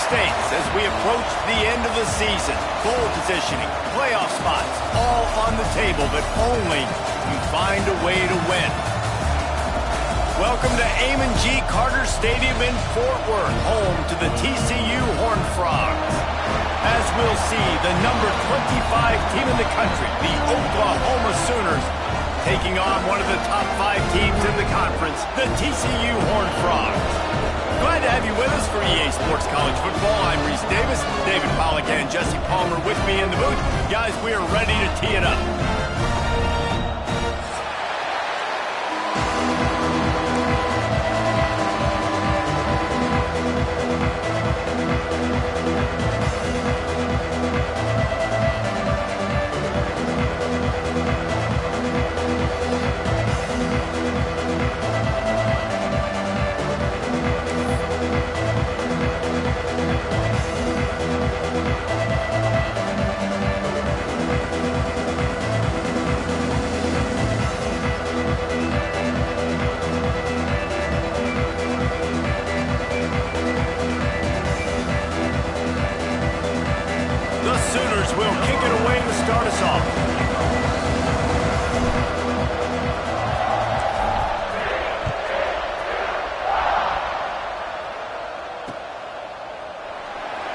stakes as we approach the end of the season. Bowl positioning, playoff spots, all on the table, but only you find a way to win. Welcome to Amon G. Carter Stadium in Fort Worth, home to the TCU Horned Frogs. As we'll see, the number 25 team in the country, the Oklahoma Sooners, taking on one of the top 5 teams in the conference, the TCU Horned Frogs. Glad to have you with us for EA Sports College Football. I'm Reese Davis, David Pollack and Jesse Palmer with me in the booth. Guys, we are ready to tee it up.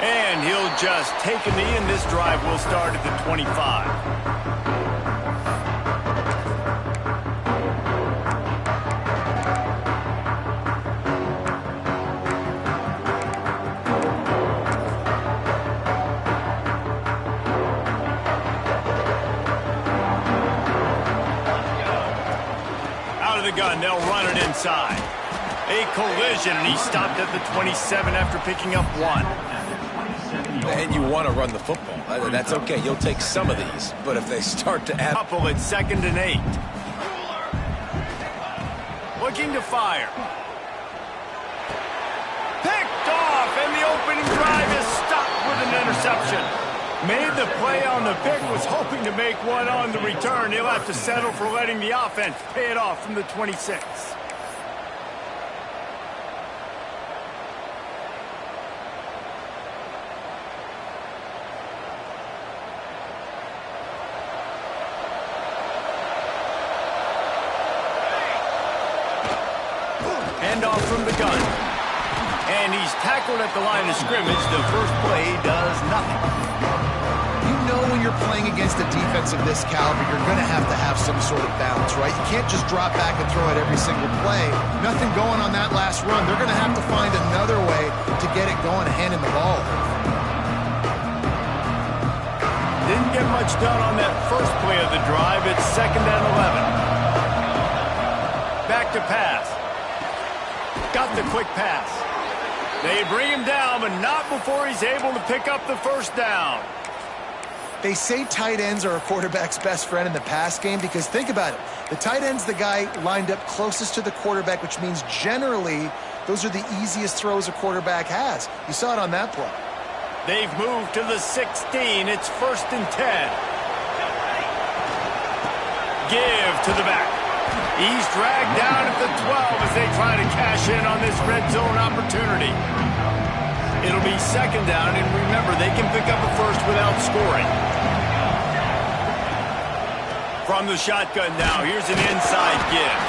And he'll just take a knee, and this drive will start at the 25. Out of the gun, they'll run it inside. A collision, and he stopped at the 27 after picking up 1. And you want to run the football. That's okay. You'll take some of these. But if they start to add... Couple at 2nd and 8. Looking to fire. Picked off, and the opening drive is stopped with an interception. Made the play on the pick, was hoping to make one on the return. He'll have to settle for letting the offense pay it off from the 26. Off from the gun. And he's tackled at the line of scrimmage. The first play does nothing. You know when you're playing against a defense of this caliber, you're going to have some sort of balance, right? You can't just drop back and throw it every single play. Nothing going on that last run. They're going to have to find another way to get it going and handing the ball. Didn't get much done on that first play of the drive. It's 2nd and 11. Back to pass. Got the quick pass. They bring him down, but not before he's able to pick up the first down. They say tight ends are a quarterback's best friend in the pass game because think about it. The tight end's the guy lined up closest to the quarterback, which means generally those are the easiest throws a quarterback has. You saw it on that play. They've moved to the 16. It's 1st and 10. Give to the back. He's dragged down at the 12 as they try to cash in on this red zone opportunity. It'll be 2nd down, and remember, they can pick up a first without scoring. From the shotgun now, here's an inside give.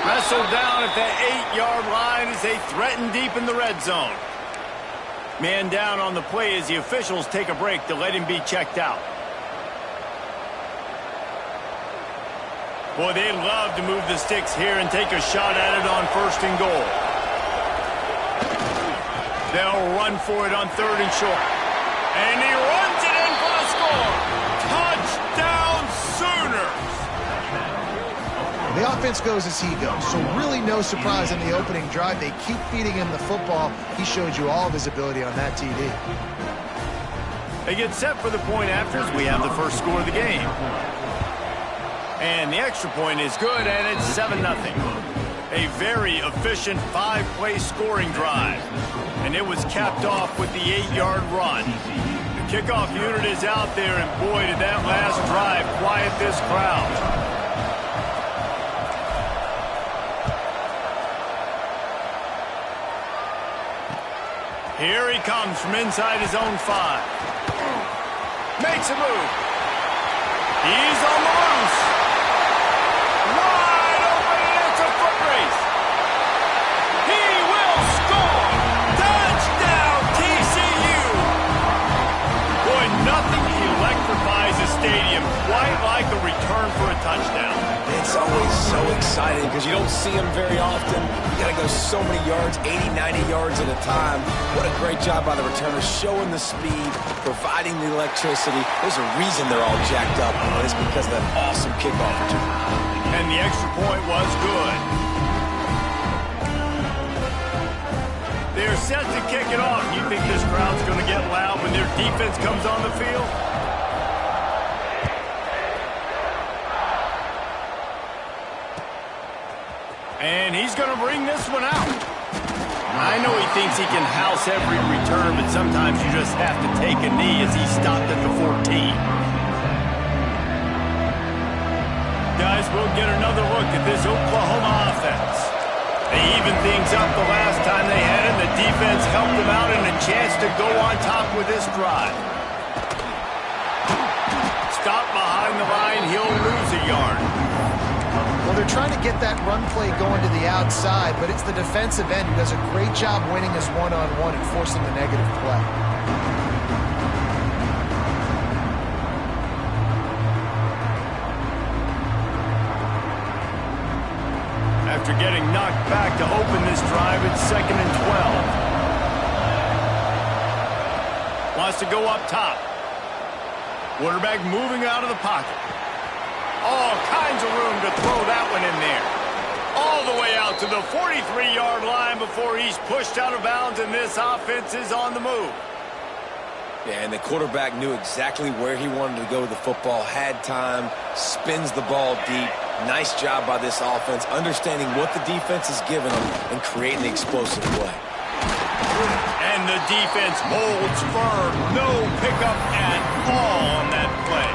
Wrestled down at the 8-yard line as they threaten deep in the red zone. Man down on the play as the officials take a break to let him be checked out. Boy, they'd love to move the sticks here and take a shot at it on 1st and goal. They'll run for it on 3rd and short. And he runs it in for the score. Touchdown, Sooners! The offense goes as he goes, so really no surprise in the opening drive. They keep feeding him the football. He showed you all of his ability on that TD. They get set for the point after as we have the first score of the game. And the extra point is good, and it's 7-0. A very efficient 5-play scoring drive. And it was capped off with the 8-yard run. The kickoff unit is out there, and boy, did that last drive quiet this crowd. Here he comes from inside his own 5. Makes a move. He's on the loose. Wide open, and it's a foot race. He will score. Touchdown, TCU. Boy, nothing electrifies a stadium quite like a return for a touchdown. It's always so exciting because you don't see them very often. You got to go so many yards, 80, 90 yards at a time. What a great job by the returners, showing the speed, providing the electricity. There's a reason they're all jacked up, and it's because of that awesome kickoff return. And the extra point was good. They're set to kick it off. You think this crowd's going to get loud when their defense comes on the field? And he's going to bring this one out. I know he thinks he can house every return, but sometimes you just have to take a knee as he stopped at the 14. Guys, we'll get another look at this Oklahoma offense. They evened things up the last time they had it. The defense helped them out and a chance to go on top with this drive. Stop behind the line. He'll lose a yard. Well, they're trying to get that run play going to the outside, but it's the defensive end who does a great job winning his one-on-one and forcing the negative play. After getting knocked back to open this drive, it's 2nd and 12. Wants to go up top. Quarterback moving out of the pocket. All kinds of room to throw that one in there. All the way out to the 43-yard line before he's pushed out of bounds, and this offense is on the move. Yeah, and the quarterback knew exactly where he wanted to go with the football, had time, spins the ball deep. Nice job by this offense, understanding what the defense is giving them and creating the explosive play. And the defense holds firm. No pickup at all on that play.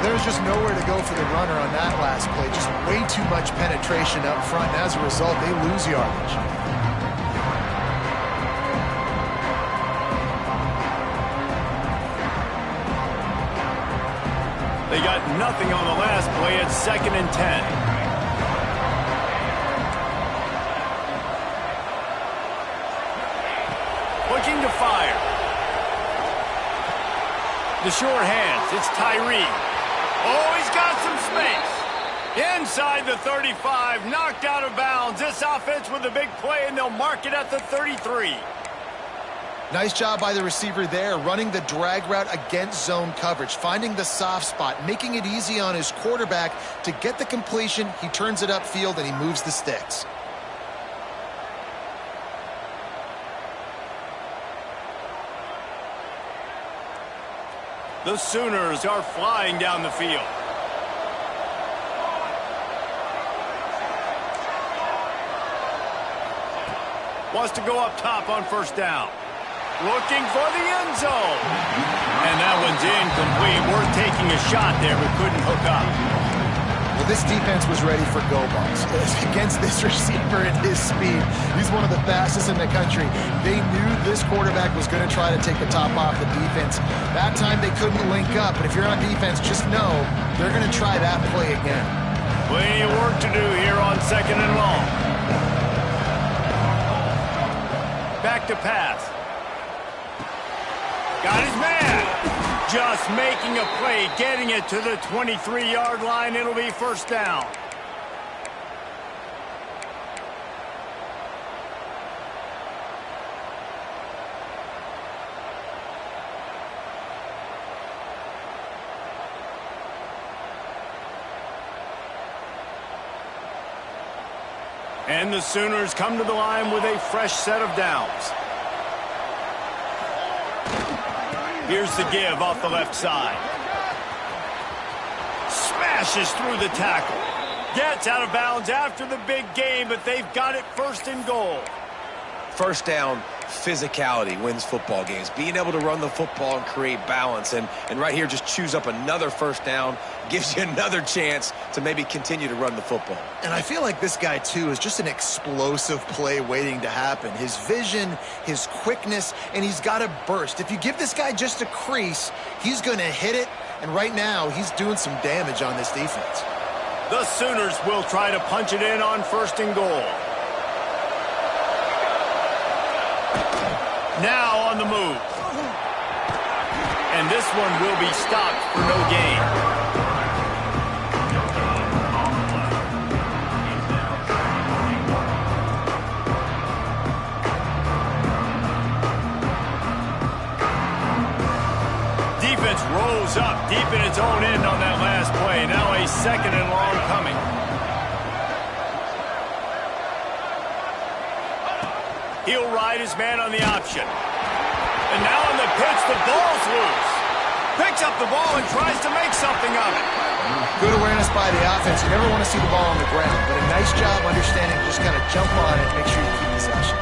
There was just nowhere to go for the runner on that last play. Just way too much penetration up front, and as a result, they lose yardage. They got nothing on the last play. It's 2nd and 10. Looking to fire. The short hands. It's Tyree. Oh, he's got some space. Inside the 35, knocked out of bounds. This offense with a big play, and they'll mark it at the 33. Nice job by the receiver there, running the drag route against zone coverage, finding the soft spot, making it easy on his quarterback to get the completion. He turns it upfield, and he moves the sticks. The Sooners are flying down the field. Wants to go up top on 1st down. Looking for the end zone. And that one's incomplete. Worth taking a shot there, but couldn't hook up. Well, this defense was ready for go balls. Against this receiver at his speed, he's one of the fastest in the country. They knew this quarterback was going to try to take the top off the defense. That time they couldn't link up, but if you're on defense, just know they're going to try that play again. Plenty of work to do here on 2nd and long. Back to pass. Got his man. Just making a play, getting it to the 23-yard line. It'll be 1st down. And the Sooners come to the line with a fresh set of downs. Here's the give off the left side. Smashes through the tackle. Gets out of bounds after the big game, but they've got it 1st and goal. 1st down, physicality wins football games. Being able to run the football and create balance. And right here, just choose up another first down, gives you another chance to maybe continue to run the football. And I feel like this guy, too, is just an explosive play waiting to happen. His vision, his quickness, and he's got a burst. If you give this guy just a crease, he's going to hit it. And right now, he's doing some damage on this defense. The Sooners will try to punch it in on 1st and goal. Now on the move. And this one will be stopped for no gain. Defense rolls up deep in its own end on that last play. Now a 2nd and long coming. He'll ride his man on the option. And now on the pitch, the ball's loose. Picks up the ball and tries to make something of it. Good awareness by the offense. You never want to see the ball on the ground, but a nice job understanding just kind of jump on it, make sure you keep possession.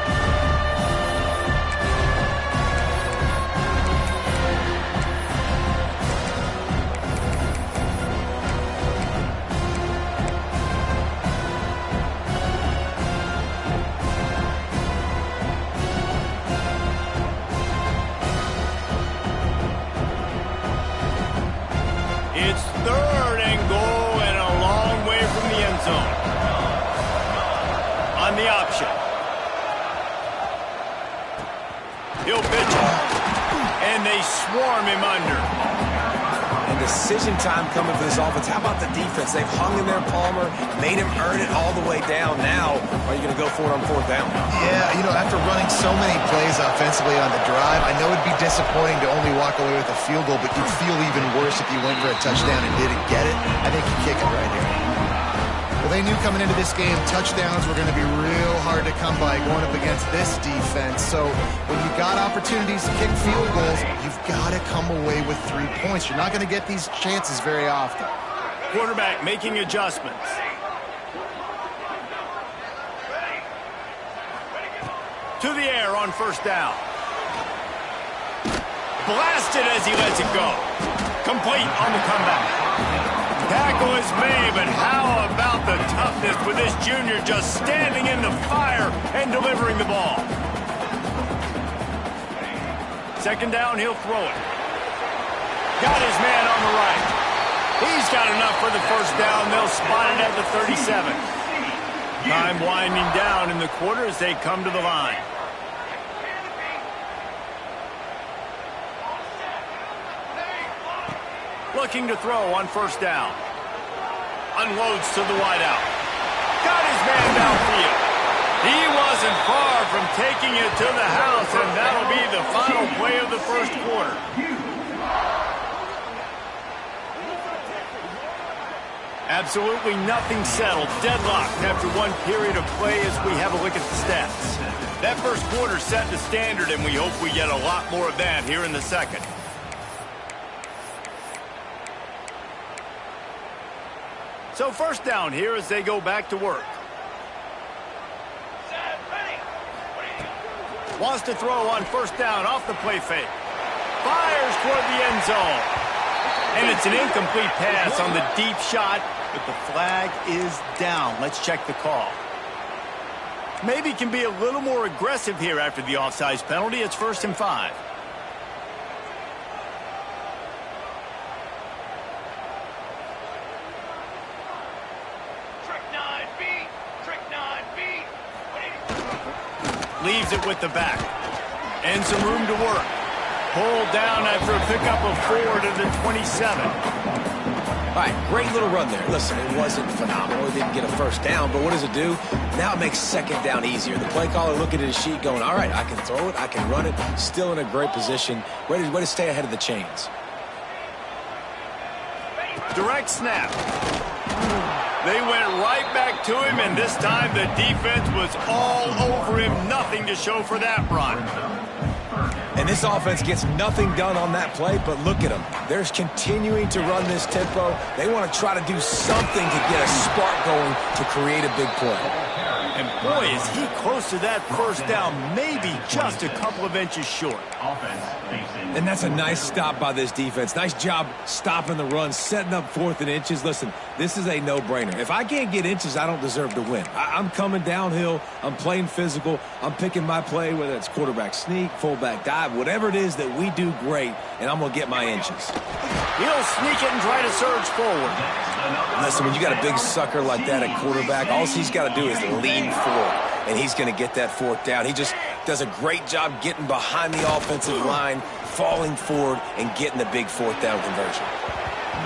It's 3rd and goal and a long way from the end zone. On the option. He'll pitch it. And they swarm him under. And decision time coming for this offense. How about the defense? They've hung in there, Palmer, made him earn it all the way down. Now, are you going to go for it on 4th down? Yeah, you know, after running so many plays offensively on the drive, I know it'd be disappointing to only walk away with a field goal, but you'd feel even worse if you went for a touchdown and didn't get it. I think you kick it right here. Well, they knew coming into this game, touchdowns were going to be real hard to come by going up against this defense. So when you got opportunities to kick field goals, you've got to come away with 3 points. You're not going to get these chances very often. Quarterback making adjustments. To the air on 1st down. Blasted as he lets it go. Complete on the comeback. Tackle is made, but how about the toughness with this junior just standing in the fire and delivering the ball. 2nd down, he'll throw it. Got his man on the right. He's got enough for the 1st down. They'll spot it at the 37. Time winding down in the quarter as they come to the line. Looking to throw on 1st down. Unloads to the wideout. Got his man downfield. He wasn't far from taking it to the house, and that'll be the final play of the 1st quarter. Absolutely nothing settled. Deadlocked after one period of play as we have a look at the stats. That 1st quarter set the standard, and we hope we get a lot more of that here in the 2nd. So 1st down here as they go back to work. Wants to throw on 1st down off the play fake. Fires toward the end zone. And it's an incomplete pass on the deep shot, but the flag is down. Let's check the call. Maybe can be a little more aggressive here after the offsides penalty. It's 1st and 5. Leaves it with the back. And some room to work. Pulled down after a pickup of 4 to the 27. All right, great little run there. Listen, it wasn't phenomenal. It didn't get a 1st down, but what does it do? Now it makes 2nd down easier. The play caller looking at his sheet going, all right, I can throw it, I can run it. Still in a great position. Way to stay ahead of the chains. Direct snap. They went right back to him, and this time the defense was all over him. Nothing to show for that run. And this offense gets nothing done on that play, but look at them. They're continuing to run this tempo. They want to try to do something to get a spark going to create a big play. And boy, is he close to that first down, maybe just a couple of inches short. And that's a nice stop by this defense. Nice job stopping the run, setting up 4th and inches. Listen, this is a no-brainer. If I can't get inches, I don't deserve to win. I'm coming downhill. I'm playing physical. I'm picking my play, whether it's quarterback sneak, fullback dive, whatever it is that we do great, and I'm going to get my inches. He'll sneak it and try to surge forward. Listen, when you got a big sucker like that at quarterback, all he's got to do is lean forward, and he's going to get that 4th down. He just does a great job getting behind the offensive line, falling forward, and getting the big 4th down conversion.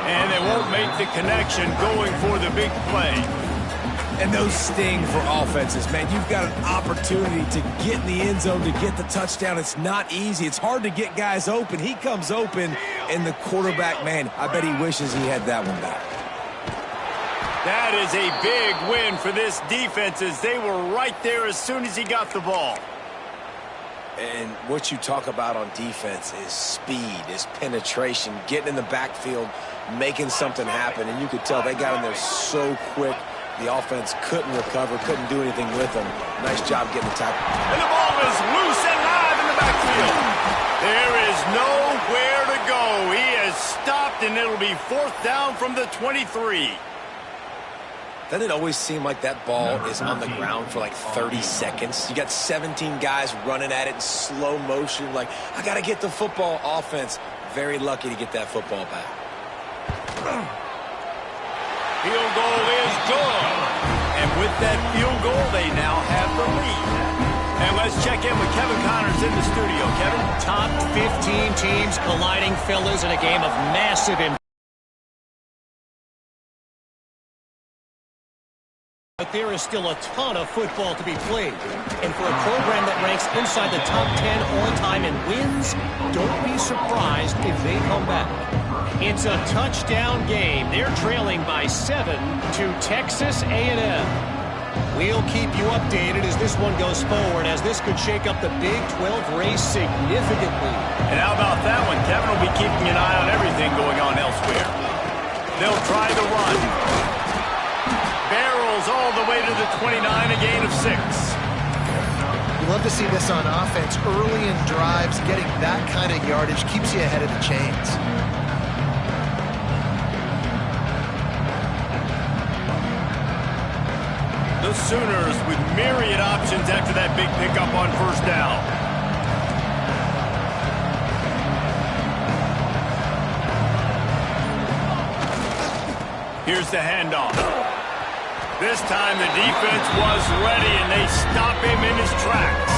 And they won't make the connection going for the big play. And those sting for offenses, man. You've got an opportunity to get in the end zone to get the touchdown. It's not easy. It's hard to get guys open. He comes open, and the quarterback, man, I bet he wishes he had that one back. That is a big win for this defense as they were right there as soon as he got the ball. And what you talk about on defense is speed, is penetration, getting in the backfield, making something happen. And you could tell they got in there so quick. The offense couldn't recover, couldn't do anything with them. Nice job getting the tackle. And the ball is loose and live in the backfield. There is nowhere to go. He has stopped, and it'll be 4th down from the 23. Doesn't it always seem like that ball is on the ground for like 30 seconds? You got 17 guys running at it in slow motion. Like, I got to get the football. Offense, very lucky to get that football back. Field goal is good. And with that field goal, they now have the lead. And let's check in with Kevin Connors in the studio. Kevin? Top 15 teams colliding, fellas, in a game of massive importance. But there is still a ton of football to be played. And for a program that ranks inside the top 10 all-time in wins, don't be surprised if they come back. It's a touchdown game. They're trailing by 7 to Texas A&M. We'll keep you updated as this one goes forward, as this could shake up the Big 12 race significantly. And how about that one? Kevin will be keeping an eye on everything going on elsewhere. They'll try the run. Barrels all the way to the 29, a gain of 6. You love to see this on offense. Early in drives, getting that kind of yardage keeps you ahead of the chains. The Sooners with myriad options after that big pickup on 1st down. Here's the handoff. This time the defense was ready, and they stop him in his tracks.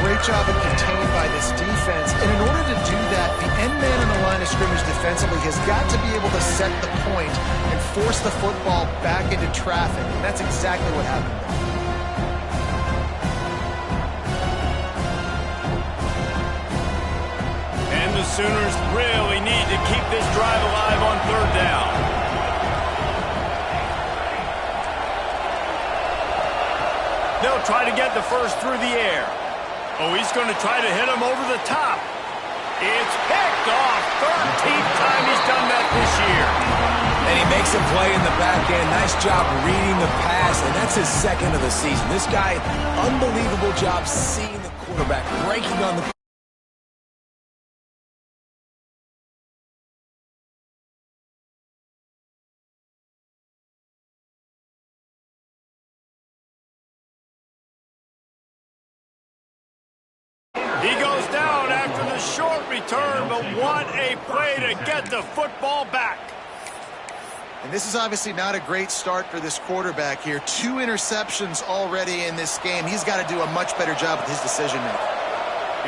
Great job of contained by this defense. And in order to do that, the end man on the line of scrimmage defensively has got to be able to set the point and force the football back into traffic. And that's exactly what happened there. And the Sooners really need to keep this drive alive on 3rd down. They'll try to get the first through the air. Oh, he's going to try to hit him over the top. It's picked off. 13th time he's done that this year. And he makes a play in the back end. Nice job reading the pass, and that's his 2nd of the season. This guy, unbelievable job seeing the quarterback, breaking on the He goes down after the short return, but what a play to get the football back. And this is obviously not a great start for this quarterback here. 2 interceptions already in this game. He's got to do a much better job with his decision-making.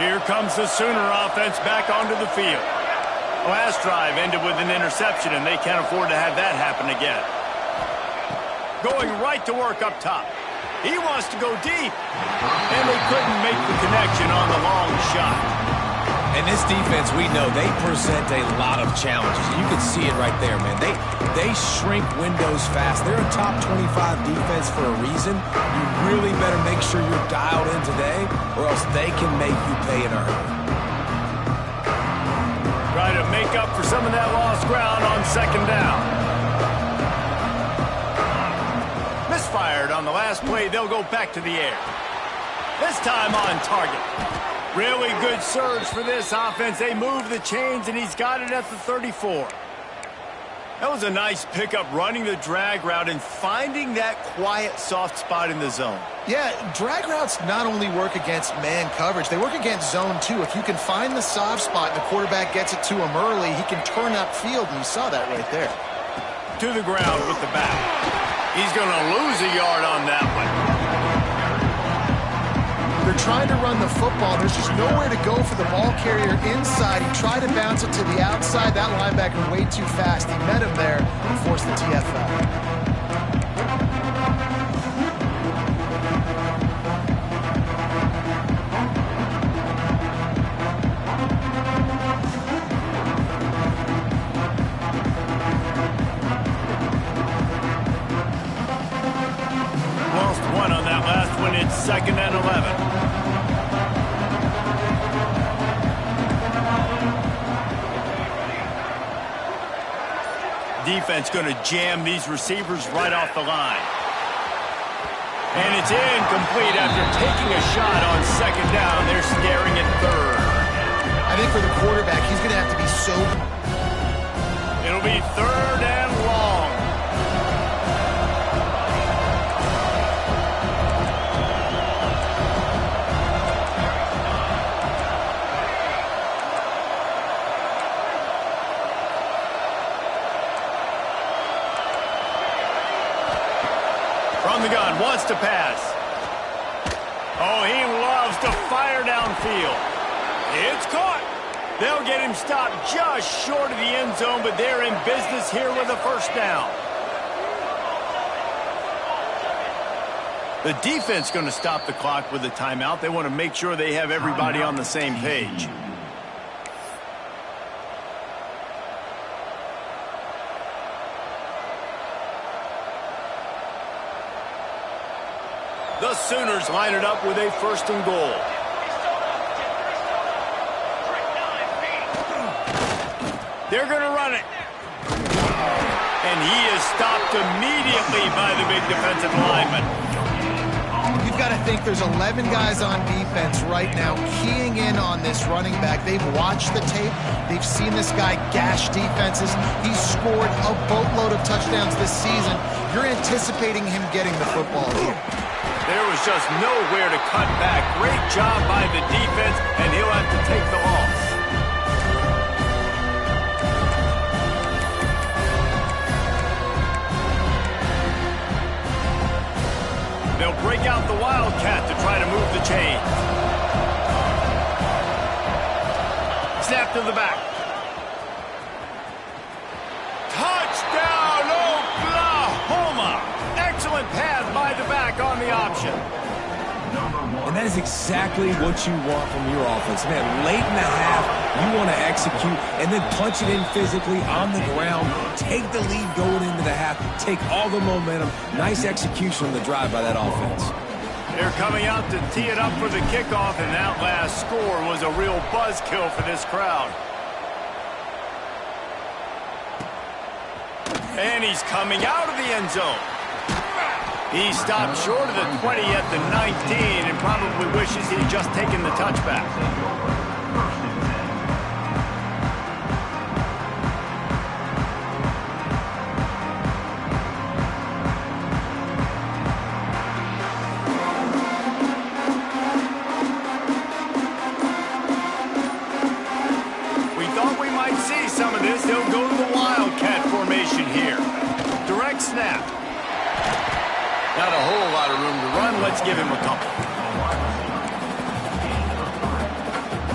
Here comes the Sooner offense back onto the field. Last drive ended with an interception, and they can't afford to have that happen again. Going right to work up top. He wants to go deep, and they couldn't make the connection on the long shot. And this defense, we know, they present a lot of challenges. You can see it right there, man. They shrink windows fast. They're a top 25 defense for a reason. You really better make sure you're dialed in today, or else they can make you pay in a hurry. Try to make up for some of that lost ground on 2nd down. Misfired on The last play, they'll go back to the air. This time on target. Really good surge for this offense. They move the chains, and he's got it at the 34. That was a nice pickup, running the drag route and finding that quiet, soft spot in the zone. Yeah, drag routes not only work against man coverage, they work against zone too. If you can find the soft spot and the quarterback gets it to him early, he can turn upfield, and you saw that right there. To the ground with the back. He's going to lose a yard on that one. They're trying to run the football. There's just nowhere to go for the ball carrier inside. He tried to bounce it to the outside. That linebacker way too fast. He met him there and forced the TFL. It's 2nd and 11. Defense going to jam these receivers right off the line. And it's incomplete after taking a shot on 2nd down. They're staring at 3rd. I think for the quarterback, he's going to have to be so... It'll be 3rd and long. From the gun, wants to pass. Oh, he loves to fire downfield. It's caught. They'll get him stopped just short of the end zone, but they're in business here with a 1st down. The defense going to stop the clock with a timeout. They want to make sure they have everybody on the same page. The Sooners line it up with a 1st and goal. They're going to run it. And he is stopped immediately by the big defensive lineman. You've got to think there's 11 guys on defense right now keying in on this running back. They've watched the tape. They've seen this guy gash defenses. He's scored a boatload of touchdowns this season. You're anticipating him getting the football here. There was just nowhere to cut back. Great job by the defense, and he'll have to take the loss. They'll break out the Wildcat to try to move the chain. Snap to the back. Touchdown, Oklahoma! Excellent pass by the back on the option. And that is exactly what you want from your offense. Man, late in the half, you want to execute and then punch it in physically on the ground. Take the lead going into the half. Take all the momentum. Nice execution on the drive by that offense. They're coming out to tee it up for the kickoff, and that last score was a real buzzkill for this crowd. And he's coming out of the end zone. He stopped short of the 20 at the 19 and probably wishes he'd just taken the touchback. We thought we might see some of this. They'll go to the Wildcat formation here. Direct snap. Not a whole lot of room to run. Let's give him a couple.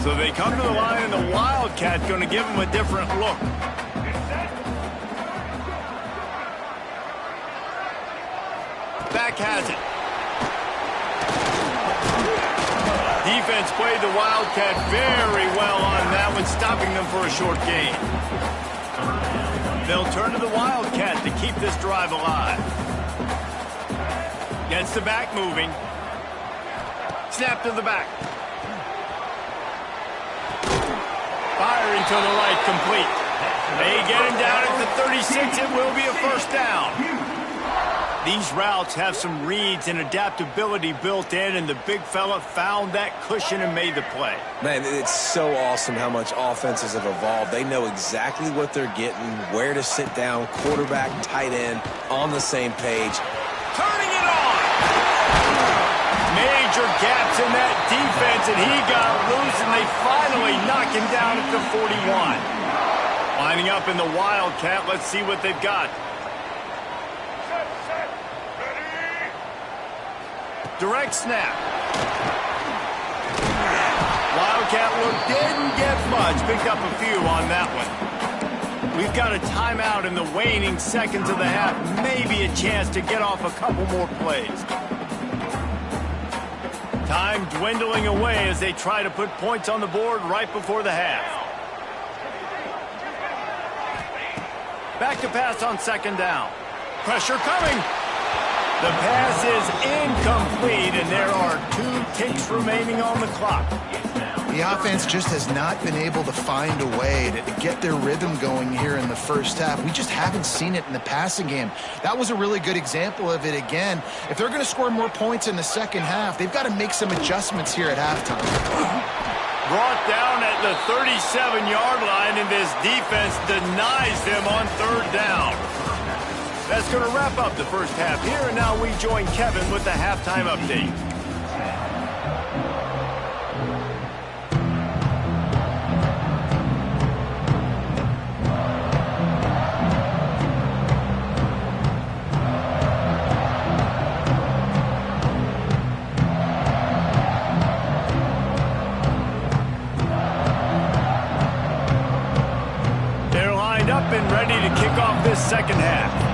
So they come to the line, and the Wildcat going to give him a different look. Back has it. Defense played the Wildcat very well on that one, stopping them for a short gain. They'll turn to the Wildcat to keep this drive alive. Gets the back moving. Snap to the back. Firing to the right, complete. They get him down at the 36. It will be a 1st down. These routes have some reads and adaptability built in, and the big fella found that cushion and made the play. Man, it's so awesome how much offenses have evolved. They know exactly what they're getting, where to sit down, quarterback, tight end, on the same page. Turning it on! Major gaps in that defense, and he got loose, and they finally knock him down at the 41. Lining up in the Wildcat, let's see what they've got. Direct snap. Wildcat look didn't get much. Picked up a few on that one. We've got a timeout in the waning seconds of the half. Maybe a chance to get off a couple more plays. Time dwindling away as they try to put points on the board right before the half. Back to pass on second down. Pressure coming. The pass is incomplete, and there are 2 ticks remaining on the clock. The offense just has not been able to find a way to get their rhythm going here in the first half. We just haven't seen it in the passing game. That was a really good example of it again. If they're going to score more points in the second half, they've got to make some adjustments here at halftime. Brought down at the 37-yard line, and this defense denies them on third down. That's going to wrap up the first half here, and now we join Kevin with the halftime update. They're lined up and ready to kick off this second half.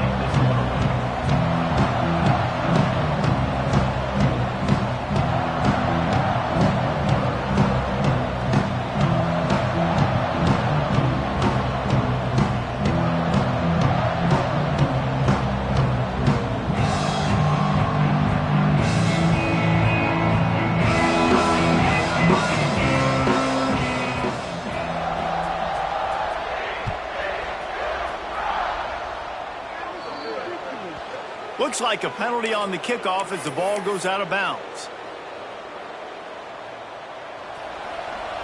Looks like a penalty on the kickoff as the ball goes out of bounds.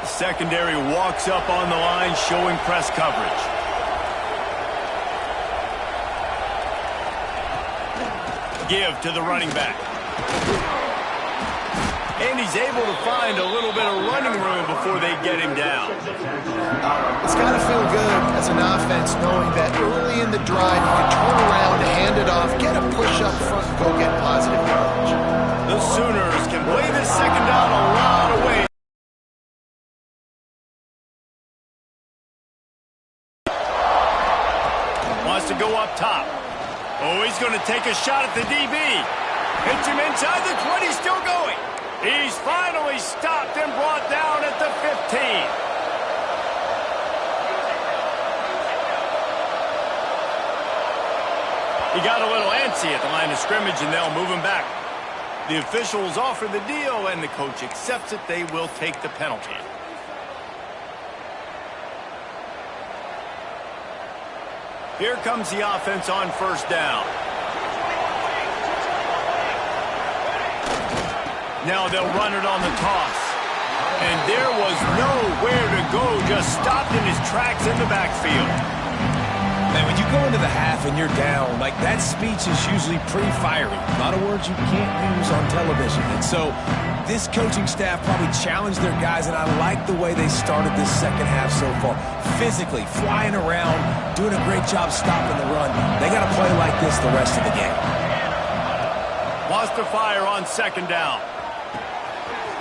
The secondary walks up on the line, showing press coverage. Give to the running back. And he's able to find a little bit of running room before they get him down. It's got to feel good as an offense knowing that early in the drive you can turn around, hand it off, get a push up front, and go get positive yardage. The Sooners can play this second down a lot of ways. Wants to go up top. Oh, he's going to take a shot at the DB. Hits him inside the 20, still going. He's finally stopped and brought down at the 15. He got a little antsy at the line of scrimmage, and they'll move him back. The officials offer the deal, and the coach accepts it. They will take the penalty. Here comes the offense on first down. Now they'll run it on the toss. And there was nowhere to go, just stopped in his tracks in the backfield. Man, when you go into the half and you're down, like that speech is usually pretty fiery. A lot of words you can't use on television. And so this coaching staff probably challenged their guys, and I like the way they started this second half so far. Physically, flying around, doing a great job stopping the run. They got to play like this the rest of the game. Wants to fire on second down.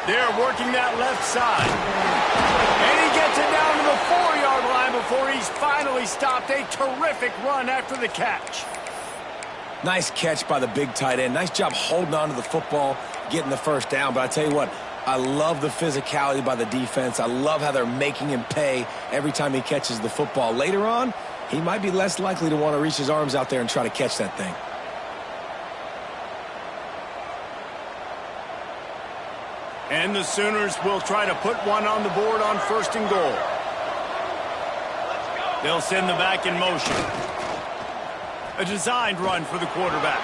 They're working that left side. And he gets it down to the 4-yard line before he's finally stopped. A terrific run after the catch. Nice catch by the big tight end. Nice job holding on to the football, getting the first down. But I tell you what, I love the physicality by the defense. I love how they're making him pay every time he catches the football. Later on, he might be less likely to want to reach his arms out there and try to catch that thing. And the Sooners will try to put one on the board on first and goal. They'll send the back in motion. A designed run for the quarterback.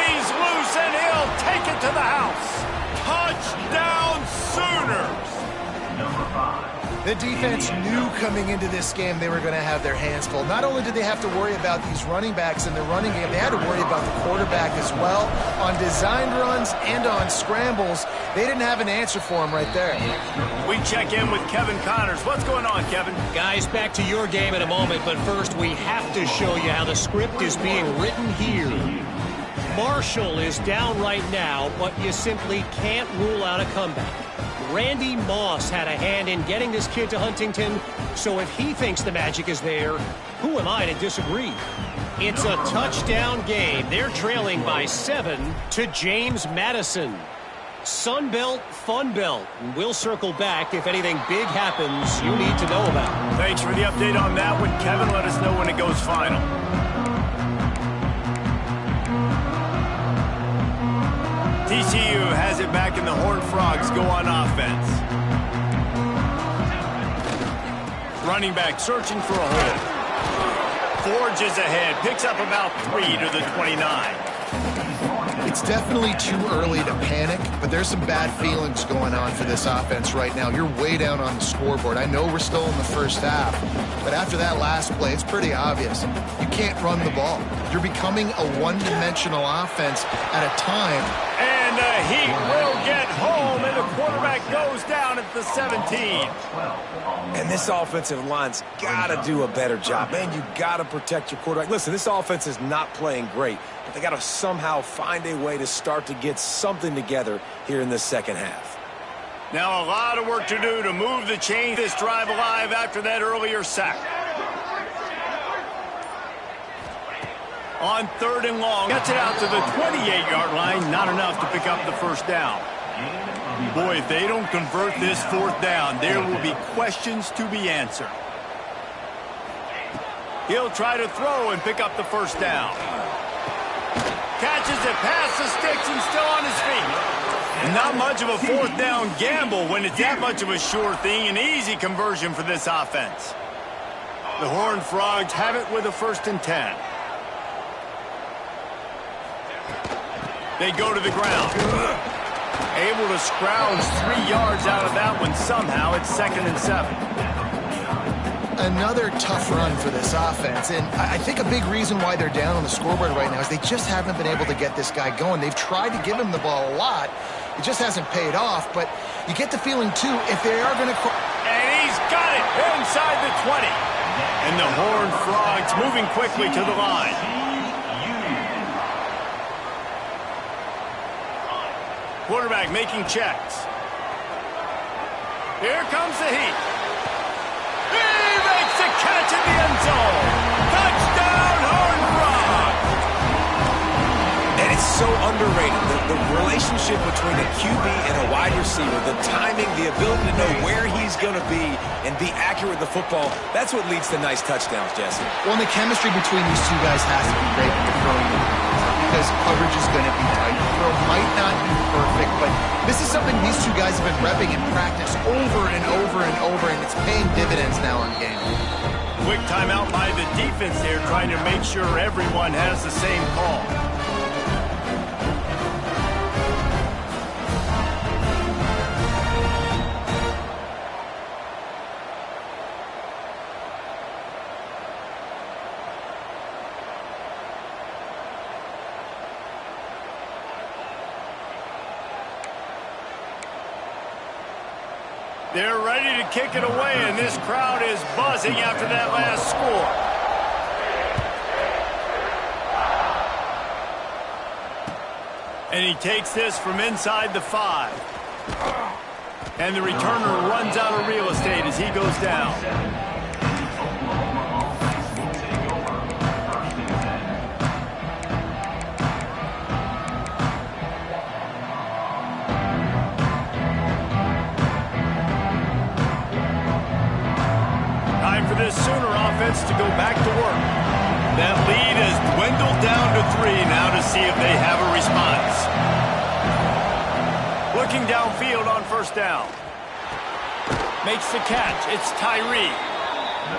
he's loose, and he'll take it to the house. Touchdown, Sooners! The defense knew coming into this game they were going to have their hands full. Not only did they have to worry about these running backs in the running game, they had to worry about the quarterback as well. On designed runs and on scrambles, they didn't have an answer for him right there. We check in with Kevin Connors. What's going on, Kevin? Guys, back to your game in a moment, but first we have to show you how the script is being written here. Marshall is down right now, but you simply can't rule out a comeback. Randy Moss had a hand in getting this kid to Huntington, so if he thinks the magic is there, who am I to disagree? It's a touchdown game. They're trailing by 7 to James Madison. Sunbelt, Funbelt. We'll circle back if anything big happens you need to know about. Thanks for the update on that one, Kevin. Let us know when it goes final. TCU has it back, and the Horned Frogs go on offense. Running back searching for a hole. Forges ahead, picks up about 3 to the 29. It's definitely too early to panic, but there's some bad feelings going on for this offense right now. You're way down on the scoreboard. I know we're still in the first half, but after that last play, it's pretty obvious. You can't run the ball. You're becoming a one-dimensional offense at a time. And the Heat will get home, and the quarterback goes down at the 17. And this offensive line's got to do a better job. Man, you got to protect your quarterback. Listen, this offense is not playing great, but they got to somehow find a way to start to get something together here in the second half. Now a lot of work to do to move the chain, this drive alive after that earlier sack. On 3rd and long, gets it out to the 28-yard line, not enough to pick up the first down. Boy, if they don't convert this 4th down, there will be questions to be answered. He'll try to throw and pick up the first down. Catches it past the sticks and still on his feet. Not much of a 4th down gamble when it's that much of a sure thing. An easy conversion for this offense. The Horned Frogs have it with a 1st and 10. They go to the ground. Able to scrounge 3 yards out of that one somehow. It's 2nd and 7. Another tough run for this offense, and I think a big reason why they're down on the scoreboard right now is they just haven't been able to get this guy going. They've tried to give him the ball a lot. It just hasn't paid off, but you get the feeling, too, if they are going to... And he's got it inside the 20. And the Horned Frogs moving quickly to the line. Quarterback making checks. Here comes the Heat. He makes the catch in the end zone. Touchdown, Horned Frogs. And it's so underrated. The relationship between a QB and a wide receiver, the timing, the ability to know where he's going to be and be accurate with the football, that's what leads to nice touchdowns, Jesse. Well, and the chemistry between these two guys has to be great with the throwing because coverage is going to be tight. The throw might not be perfect, but this is something these two guys have been repping in practice over and over and over, and it's paying dividends now in game. Quick timeout by the defense there, trying to make sure everyone has the same call. They're ready to kick it away, and this crowd is buzzing after that last score. And he takes this from inside the 5. And the returner runs out of real estate as he goes down. For this Sooner offense to go back to work. That lead has dwindled down to 3 now to see if they have a response. Looking downfield on 1st down. Makes the catch. It's Tyree.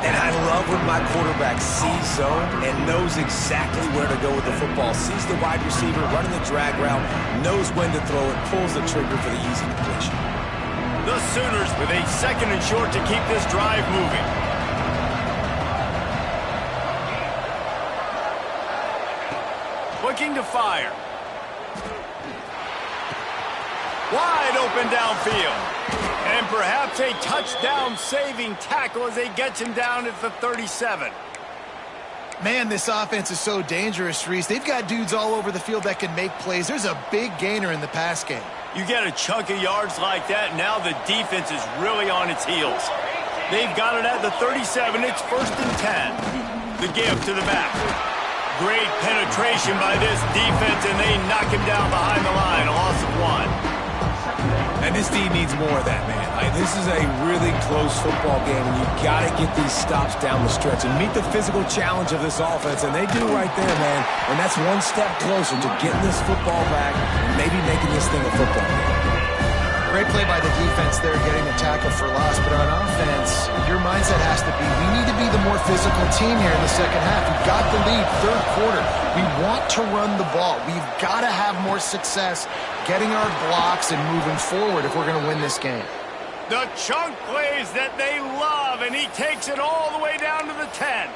And I love when my quarterback sees zone and knows exactly where to go with the football. Sees the wide receiver running the drag route, knows when to throw it, pulls the trigger for the easy completion. The Sooners with a 2nd and short to keep this drive moving. Looking to fire. Wide open downfield. And perhaps a touchdown-saving tackle as they get him down at the 37. Man, this offense is so dangerous, Reese. They've got dudes all over the field that can make plays. There's a big gainer in the pass game. You get a chunk of yards like that, now the defense is really on its heels. They've got it at the 37. It's 1st and 10. The give to the back. Great penetration by this defense, and they knock him down behind the line. A loss of 1. And this team needs more of that, man. This is a really close football game, and you've got to get these stops down the stretch and meet the physical challenge of this offense, and they do right there, man. And that's one step closer to getting this football back and maybe making this thing a football game. Great play by the defense there, getting the tackle for loss. But on offense, your mindset has to be, we need to be the more physical team here in the second half. We've got the lead, 3rd quarter. We want to run the ball. We've got to have more success getting our blocks and moving forward if we're going to win this game. The chunk plays that they love, and he takes it all the way down to the 10.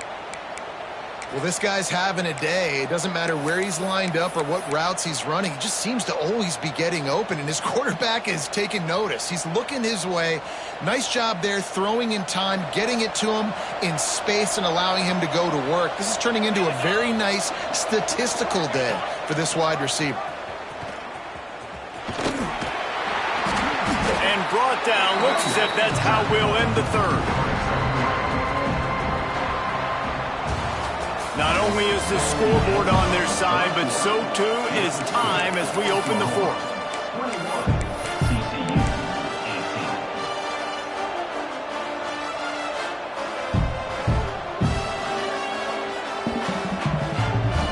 Well, this guy's having a day. It doesn't matter where he's lined up or what routes he's running. He just seems to always be getting open, and his quarterback is taking notice. He's looking his way. Nice job there, throwing in time, getting it to him in space and allowing him to go to work. This is turning into a very nice statistical day for this wide receiver. And brought down. Looks as if that's how we'll end the 3rd. Not only is the scoreboard on their side, but so too is time as we open the 4th.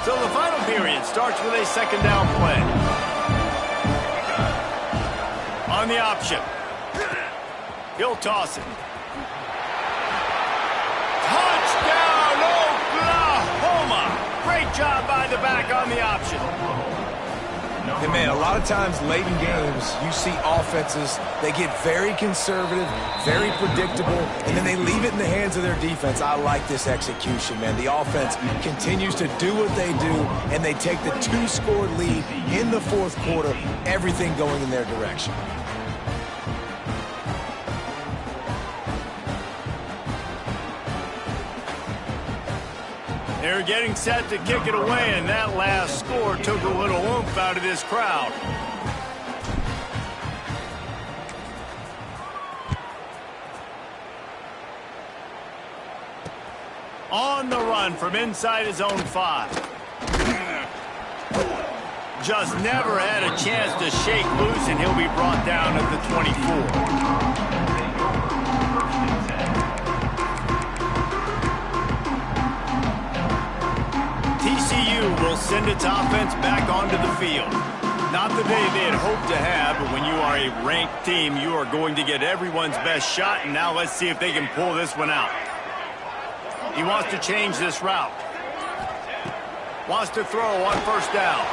So the final period starts with a 2nd down play. On the option. He'll toss it. Touchdown, Oklahoma! Great job by the back on the option. And man, a lot of times late in games, you see offenses, they get very conservative, very predictable, and then they leave it in the hands of their defense. I like this execution, man. The offense continues to do what they do, and they take the 2-score lead in the 4th quarter, everything going in their direction. They're getting set to kick it away, and that last score took a little oomph out of this crowd. On the run from inside his own 5. Just never had a chance to shake loose, and he'll be brought down at the 24. TCU will send its offense back onto the field. Not the day they had hoped to have, but when you are a ranked team, you are going to get everyone's best shot, and now let's see if they can pull this one out. He wants to change this route. Wants to throw on 1st down.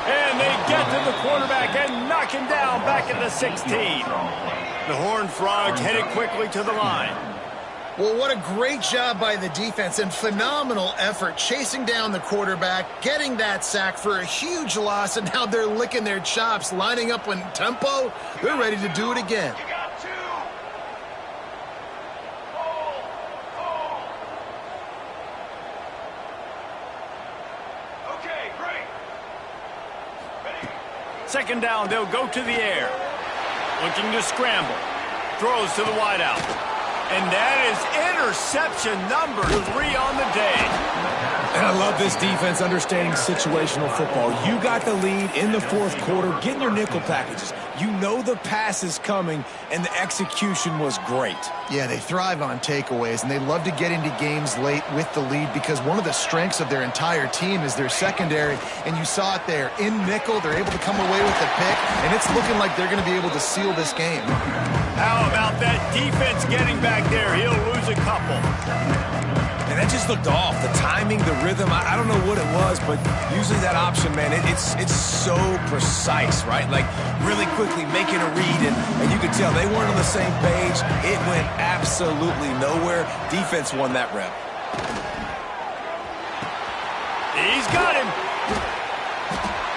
And they get to the quarterback and knock him down back at the 16. The Horned Frogs headed quickly to the line. Well, what a great job by the defense and phenomenal effort chasing down the quarterback, getting that sack for a huge loss, and now they're licking their chops, lining up in tempo. They're ready to do it again. Okay, great. 2nd down, they'll go to the air. Looking to scramble. Throws to the wideout. And that is interception number 3 on the day. And I love this defense understanding situational football. You got the lead in the fourth quarter, getting your nickel packages. You know the pass is coming, and the execution was great. Yeah, they thrive on takeaways, and they love to get into games late with the lead because one of the strengths of their entire team is their secondary, and you saw it there. In nickel, they're able to come away with the pick, and it's looking like they're going to be able to seal this game. How about that defense getting back there? He'll lose a couple. And that just looked off. The timing, the rhythm, I don't know what it was, but usually that option, man, it's so precise, right? Like really quickly making a read, and you could tell they weren't on the same page. It went absolutely nowhere. Defense won that rep. He's got him.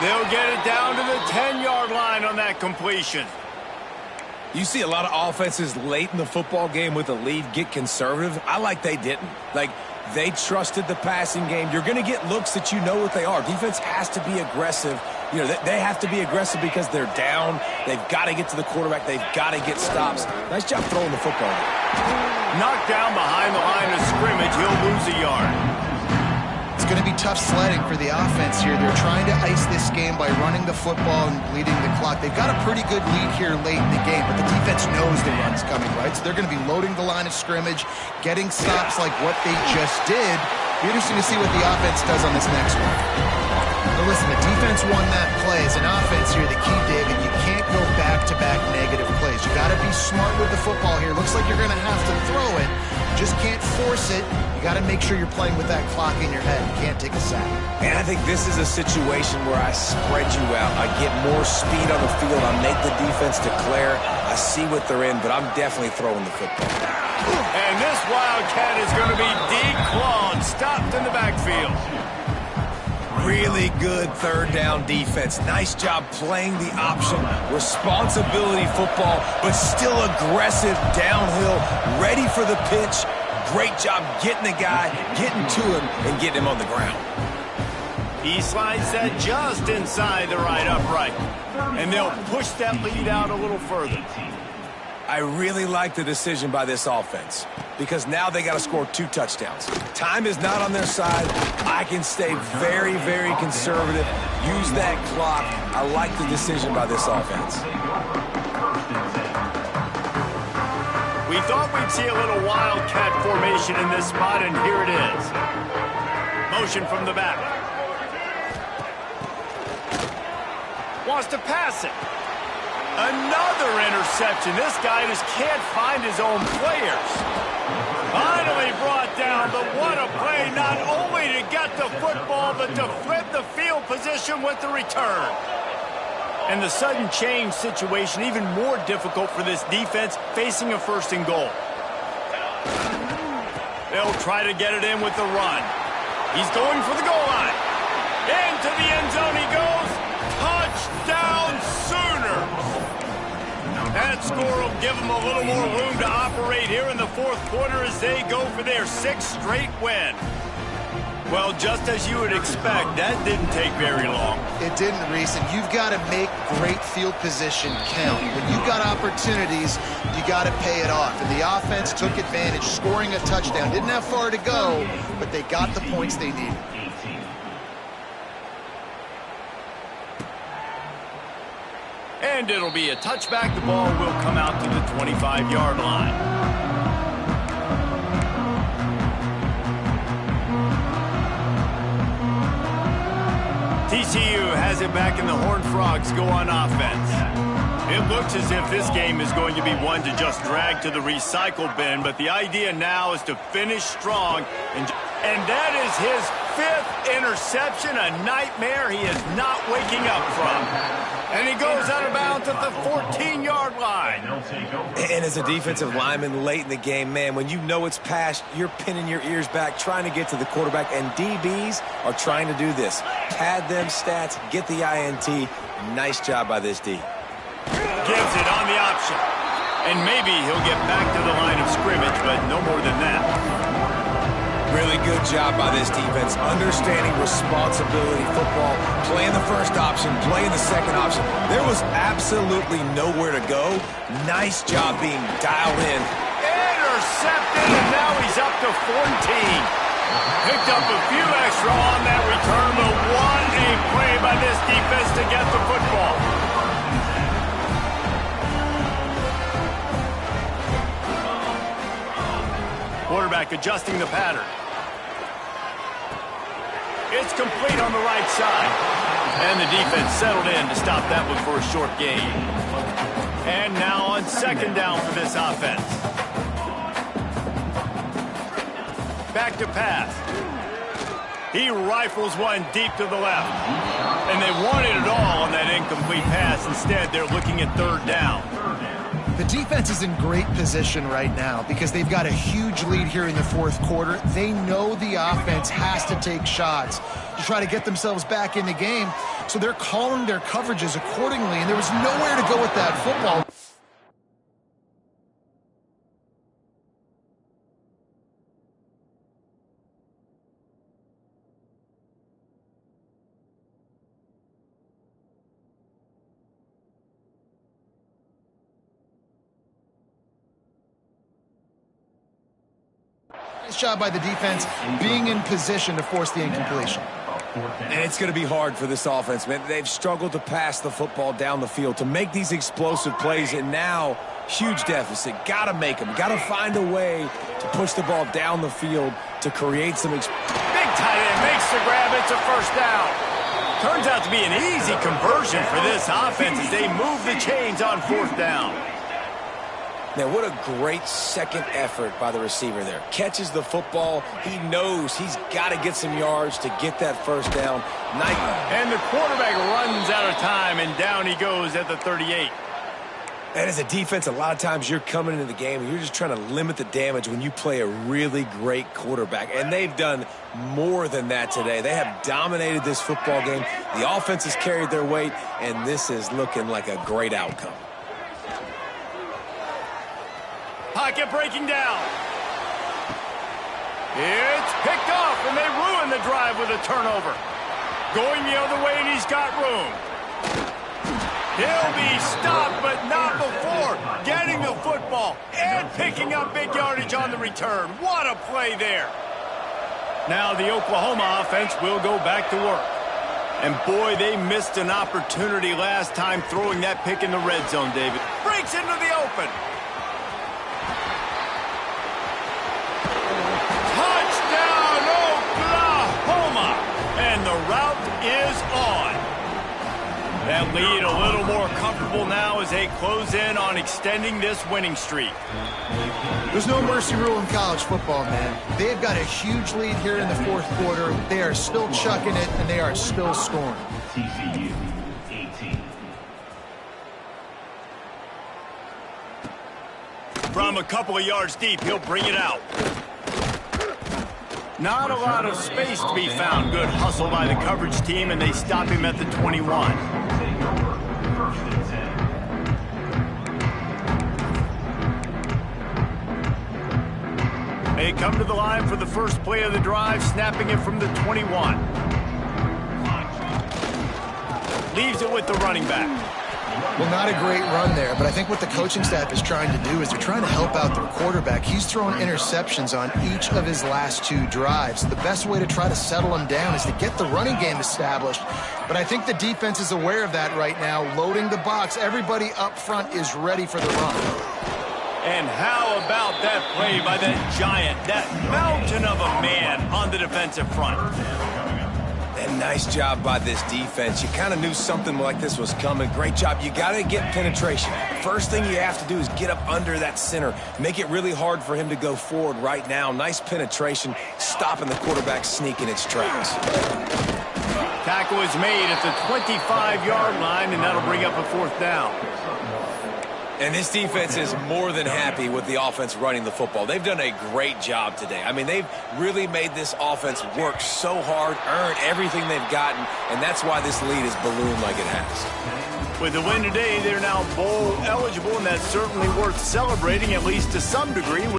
They'll get it down to the 10-yard line on that completion. You see a lot of offenses late in the football game with a lead get conservative. I like they didn't. Like, they trusted the passing game. You're going to get looks that you know what they are. Defense has to be aggressive. You know, they have to be aggressive because they're down. They've got to get to the quarterback. They've got to get stops. Nice job throwing the football. Knocked down behind the line of scrimmage. He'll lose a yard. It's going to be tough sledding for the offense here. They're trying to ice this game by running the football and bleeding the clock. They've got a pretty good lead here late in the game, but the defense knows the run's coming, right? So they're going to be loading the line of scrimmage, getting stops like what they just did. Be interesting to see what the offense does on this next one. But listen, the defense won that play. As an offense here, the key, David, you can't go back-to-back negative plays. You got to be smart with the football here. Looks like you're going to have to throw it. You just can't force it. You got to make sure you're playing with that clock in your head. You can't take a sack. And I think this is a situation where I spread you out. I get more speed on the field. I make the defense declare. I see what they're in, but I'm definitely throwing the football. And this Wildcat is going to be declawed, stopped in the backfield. Really good third down defense. Nice job playing the option. Responsibility football, but still aggressive downhill, ready for the pitch. Great job getting the guy, getting to him, and getting him on the ground. He slides that just inside the right upright. And they'll push that lead out a little further. I really like the decision by this offense because now they got to score 2 touchdowns. Time is not on their side. I can stay very, very conservative. Use that clock. I like the decision by this offense. We thought we'd see a little Wildcat formation in this spot, and here it is. Motion from the back. Wants to pass it. Another interception. This guy just can't find his own players. Finally brought down, but what a play, not only to get the football, but to flip the field position with the return. And the sudden change situation even more difficult for this defense facing a 1st and goal. They'll try to get it in with the run. He's going for the goal line. Into the end zone he goes. Touchdown Sooners! That score will give them a little more room to operate here in the fourth quarter as they go for their 6th straight win. Well, just as you would expect, that didn't take very long. It didn't, Reese, and you've got to make great field position count. When you've got opportunities, you got to pay it off. And the offense took advantage, scoring a touchdown. Didn't have far to go, but they got the points they needed. And it'll be a touchback. The ball will come out to the 25-yard line. TCU has it back, and the Horned Frogs go on offense. It looks as if this game is going to be one to just drag to the recycle bin, but the idea now is to finish strong. And that is his 5th interception, a nightmare he is not waking up from. And he goes out of bounds at the 14-yard line. And as a defensive lineman late in the game, man, when you know it's past, you're pinning your ears back, trying to get to the quarterback, and DBs are trying to do this. Pad them stats, get the INT. Nice job by this D. Gives it on the option. And maybe he'll get back to the line of scrimmage, but no more than that. Really good job by this defense, understanding responsibility football, playing the first option, playing the second option. There was absolutely nowhere to go. Nice job being dialed in. Intercepted, and now he's up to 14. Picked up a few extra on that return, but what a play by this defense to get the football. Quarterback adjusting the pattern. It's complete on the right side. And the defense settled in to stop that one for a short gain. And now on second down for this offense. Back to pass. He rifles one deep to the left. And they wanted it all on that incomplete pass. Instead, they're looking at third down. The defense is in great position right now because they've got a huge lead here in the fourth quarter. They know the offense has to take shots to try to get themselves back in the game. So they're calling their coverages accordingly, and there was nowhere to go with that football. Nice job by the defense being in position to force the incompletion. And it's going to be hard for this offense, man. They've struggled to pass the football down the field to make these explosive plays, and now huge deficit. Got to make them. Got to find a way to push the ball down the field to create some. Big tight end makes the grab. It's a first down. Turns out to be an easy conversion for this offense as they move the chains on fourth down. Now, what a great second effort by the receiver there. Catches the football. He knows he's got to get some yards to get that first down. And the quarterback runs out of time, and down he goes at the 38. And as a defense, a lot of times you're coming into the game and you're just trying to limit the damage when you play a really great quarterback. And they've done more than that today. They have dominated this football game. The offense has carried their weight, and this is looking like a great outcome. Pocket breaking down. It's picked off, and they ruin the drive with a turnover. Going the other way, and he's got room. He'll be stopped, but not before getting the football and picking up big yardage on the return. What a play there. Now the Oklahoma offense will go back to work. And boy, they missed an opportunity last time throwing that pick in the red zone, David. Breaks into the open. And the route is on. That lead a little more comfortable now as they close in on extending this winning streak. There's no mercy rule in college football, man. They've got a huge lead here in the fourth quarter. They are still chucking it, and they are still scoring. TCU 18. From a couple of yards deep, he'll bring it out. Not a lot of space to be found. Good hustle by the coverage team, and they stop him at the 21. They come to the line for the first play of the drive, snapping it from the 21. Leaves it with the running back. Well, not a great run there, but I think what the coaching staff is trying to do is they're trying to help out their quarterback. He's thrown interceptions on each of his last two drives. The best way to try to settle him down is to get the running game established. But I think the defense is aware of that right now, loading the box. Everybody up front is ready for the run. And how about that play by that giant, that mountain of a man on the defensive front? And nice job by this defense. You kind of knew something like this was coming. Great job. You got to get penetration. First thing you have to do is get up under that center. Make it really hard for him to go forward right now. Nice penetration, stopping the quarterback sneaking its tracks. Tackle is made at the 25-yard line, and that'll bring up a fourth down. And this defense is more than happy with the offense running the football. They've done a great job today. I mean, they've really made this offense work so hard, earn everything they've gotten, and that's why this lead is ballooned like it has. With the win today, they're now bowl eligible, and that's certainly worth celebrating, at least to some degree.